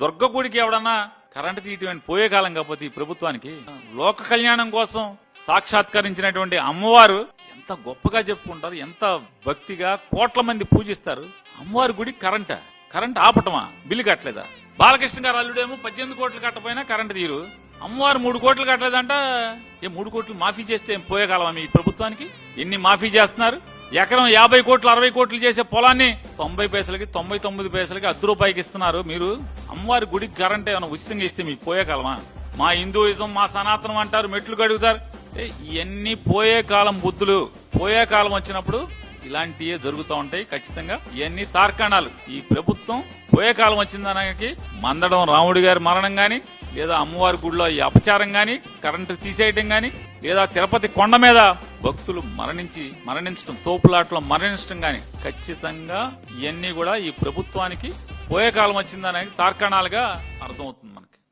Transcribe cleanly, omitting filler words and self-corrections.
దుర్గ గుడికి ఎవడన్నా కరెంటు తీయటం పోయే కాలం కాకపోతే ఈ ప్రభుత్వానికి లోక కళ్యాణం కోసం సాక్షాత్కరించినటువంటి అమ్మవారు ఎంత గొప్పగా చెప్పుకుంటారు, ఎంత భక్తిగా కోట్ల మంది పూజిస్తారు. అమ్మవారి గుడి కరెంట్ ఆపటమా? బిల్లు కట్టలేదా? బాలకృష్ణ గారు అల్లుడేమో 18 కోట్లు కట్టపోయినా కరెంటు తీరు, అమ్మవారు 3 కోట్లు కట్టలేదంట. 3 కోట్లు మాఫీ చేస్తే పోయే కాలం ఈ ప్రభుత్వానికి? ఎన్ని మాఫీ చేస్తున్నారు? ఎకరం 50 కోట్లు 60 కోట్లు చేసే పొలాన్ని 90 పైసలకి 99 పైసలకి ₹10 ఇస్తున్నారు. మీరు అమ్మవారి గుడికి కరెంట్ ఏమైనా ఉచితంగా ఇస్తే మీకు పోయే కాలమా? మా హిందూయిజం మా సనాతనం అంటారు, మెట్లు కడుగుతారు. ఇవన్నీ పోయే కాలం బుద్ధులు. పోయే కాలం వచ్చినప్పుడు ఇలాంటివే జరుగుతూ ఉంటాయి ఖచ్చితంగా. ఇవన్నీ తార్కాణాలు. ఈ ప్రభుత్వం పోయే కాలం వచ్చిందానికి మందడం రాముడి గారి మరణం గాని, లేదా అమ్మవారి గుడిలో ఈ అపచారం గాని, కరెంటు తీసేయటం గాని, లేదా తిరుపతి కొండ మీద భక్తులు మరణించడం, తోపులాట్లో మరణించడం గాని, ఖచ్చితంగా ఇవన్నీ కూడా ఈ ప్రభుత్వానికి పోయే కాలం వచ్చిందానికి తార్కాణాలుగా అర్థమవుతుంది మనకి.